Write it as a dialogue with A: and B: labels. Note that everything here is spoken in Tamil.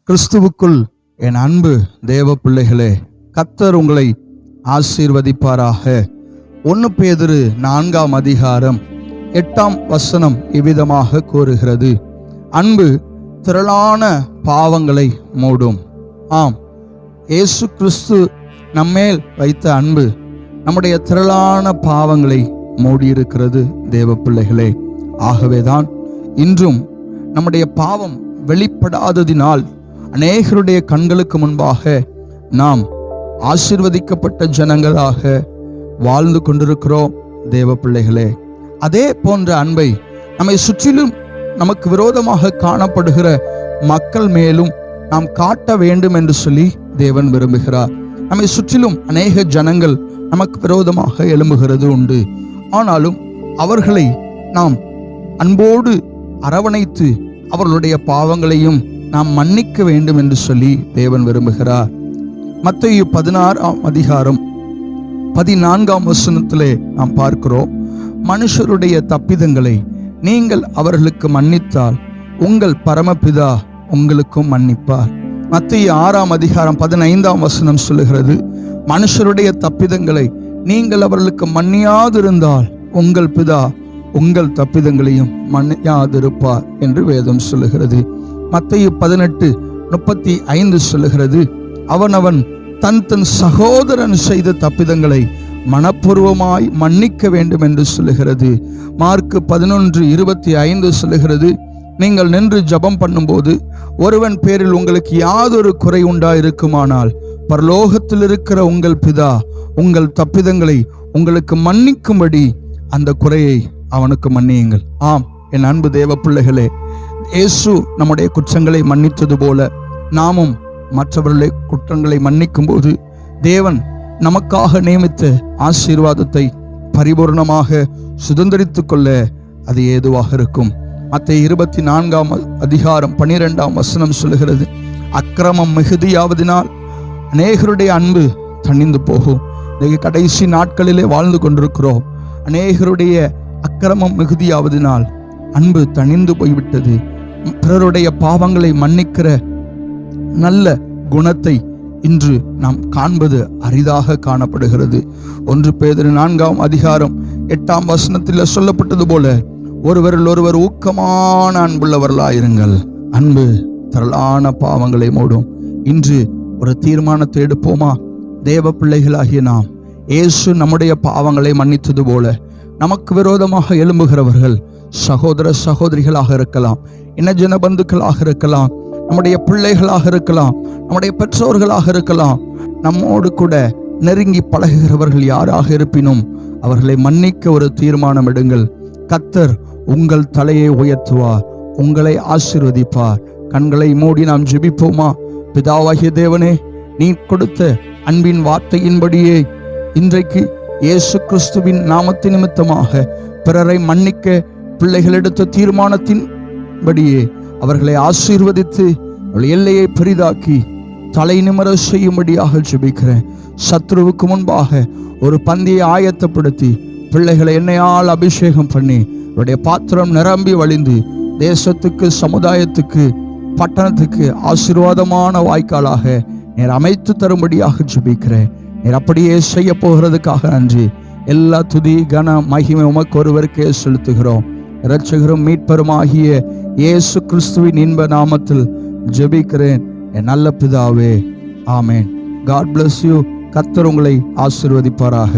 A: கிறிஸ்துவுக்குள் என் அன்பு தேவ பிள்ளைகளே, கர்த்தர் உங்களை ஆசீர்வதிப்பாராக. 1 பேதுரு 4ஆம் அதிகாரம் 8ஆம் வசனம் இவ்விதமாக கூறுகிறது, அன்பு திரளான பாவங்களை மூடும். ஆம், இயேசு கிறிஸ்து நம்மேல் வைத்த அன்பு நம்முடைய திரளான பாவங்களை மூடியிருக்கிறது தேவ பிள்ளைகளே. ஆகவேதான் இன்றும் நம்முடைய பாவம் வெளிப்படாததினால் அநேகருடைய கண்களுக்கு முன்பாக நாம் ஆசீர்வதிக்கப்பட்ட ஜனங்களாக வாழ்ந்து கொண்டிருக்கிறோம் தேவ பிள்ளைகளே. அதே போன்ற அன்பை நம்மை சுற்றிலும் நமக்கு விரோதமாக காணப்படுகிற மக்கள் மேலும் நாம் காட்ட வேண்டும் என்று சொல்லி தேவன் விரும்புகிறார். நம்மை சுற்றிலும் அநேக ஜனங்கள் நமக்கு விரோதமாக எழும்புகிறது உண்டு. ஆனாலும் அவர்களை நாம் அன்போடு அரவணைத்து அவர்களுடைய பாவங்களையும் நாம் மன்னிக்க வேண்டும் என்று சொல்லி தேவன் விரும்புகிறார். மத்தேயு 16ஆம் அதிகாரம் 14ஆம் வசனத்திலே நாம் பார்க்கிறோம், மனுஷருடைய தப்பிதங்களை நீங்கள் அவர்களுக்கு மன்னித்தால் உங்கள் பரமபிதா உங்களுக்கும் மன்னிப்பார். மத்தேயு 6ஆம் அதிகாரம் 15ஆம் வசனம் சொல்லுகிறது, மனுஷருடைய தப்பிதங்களை நீங்கள் அவர்களுக்கு மன்னியாதிருந்தால் உங்கள் பிதா உங்கள் தப்பிதங்களையும் மன்னியாதிருப்பார் என்று வேதம் சொல்லுகிறது. மத்தேயு 18:35 சொல்லுகிறது, அவனவன் தன் தன் சகோதரன் செய்த தப்பிதங்களை மனப்பூர்வமாய் மன்னிக்க வேண்டும் என்று சொல்லுகிறது. மார்க் 11:25 சொல்லுகிறது, நீங்கள் நின்று ஜெபம் பண்ணும்போது ஒருவன் பேரில் உங்களுக்கு யாதொரு குறை உண்டாயிருக்குமானால் பரலோகத்தில் இருக்கிற உங்கள் பிதா உங்கள் தப்பிதங்களை உங்களுக்கு மன்னிக்கும்படி அந்த குறையை அவனுக்கு மன்னியுங்கள். ஆம், என் அன்பு தேவ பிள்ளைகளே, இயேசு நம்முடைய குற்றங்களை மன்னித்தது போல நாமும் மற்றவர்களுடைய குற்றங்களை மன்னிக்கும் போது தேவன் நமக்காக நியமித்த ஆசீர்வாதத்தை பரிபூர்ணமாக சுதந்திரித்துக் கொள்ள அது ஏதுவாக இருக்கும். மத்தேயு 24ஆம் அதிகாரம் 12ஆம் வசனம் சொல்லுகிறது, அக்கிரமம் மிகுதியாவதினால் அநேகருடைய அன்பு தணிந்து போகும். இன்னைக்கு கடைசி நாட்களிலே வாழ்ந்து கொண்டிருக்கிறோம். அநேகருடைய அக்கிரமம் மிகுதியாவதினால் அன்பு தணிந்து போய்விட்டது. பிறருடைய பாவங்களை மன்னிக்கிற நல்ல குணத்தை இன்று நாம் காண்பது அரிதாக காணப்படுகிறது. 1 பேதுரு 4ஆம் அதிகாரம் 8ஆம் வசனத்தில் சொல்லப்பட்டது போல ஒருவரில் ஒருவர் ஊக்கமான அன்புள்ளவர்களாயிருங்கள், அன்பு திரளான பாவங்களை மூடும். இன்று ஒரு தீர்மானத்தை எடுப்போமா? தேவ பிள்ளைகளாகிய நாம் இயேசு நம்முடைய பாவங்களை மன்னித்தது போல நமக்கு விரோதமாக எழும்புகிறவர்கள் சகோதர சகோதரிகளாக இருக்கலாம், இனஜன பந்துக்களாக இருக்கலாம், நம்முடைய பிள்ளைகளாக இருக்கலாம், நம்முடைய பெற்றோர்களாக இருக்கலாம், நம்மோடு கூட நெருங்கி பழகுகிறவர்கள் யாராக இருப்பினும் அவர்களை மன்னிக்க ஒரு தீர்மானம் எடுங்கள். கர்த்தர் உங்கள் தலையை உயர்த்துவார், உங்களை ஆசீர்வதிப்பார். கண்களை மூடி நாம் ஜெபிப்போமா? பிதாவாகிய தேவனே, நீ கொடுத்த அன்பின் வார்த்தையின்படியே இன்றைக்கு இயேசு கிறிஸ்துவின் நாமத்தின் நிமித்தமாக பிறரை மன்னிக்க பிள்ளைகள் எடுத்த தீர்மானத்தின் படியே அவர்களை ஆசீர்வதித்து எல்லையை பெரிதாக்கி தலை நிமிர செய்யும்படியாக ஜெபிக்கிறேன். சத்ருவுக்கு முன்பாக ஒரு பந்தியை ஆயத்தப்படுத்தி பிள்ளைகளை எண்ணெயால் அபிஷேகம் பண்ணி அவருடைய பாத்திரம் நிரம்பி வழிந்து தேசத்துக்கு, சமுதாயத்துக்கு, பட்டணத்துக்கு ஆசீர்வாதமான வாய்க்காலாக நீர் அமைத்து தரும்படியாக ஜெபிக்கிறேன். நீர் அப்படியே செய்ய போகிறதுக்காக நன்றி. எல்லா துதி கன மகிமை உமக்கு ஒருவருக்கே செலுத்துகிறோம். இரட்சகரும் மீட்பருமாகிய இயேசு கிறிஸ்துவின் இன்ப நாமத்தில் ஜெபிக்கிறேன் என் நல்ல பிதாவே, ஆமேன். God bless you. கர்த்தர் உங்களை ஆசீர்வதிப்பாராக.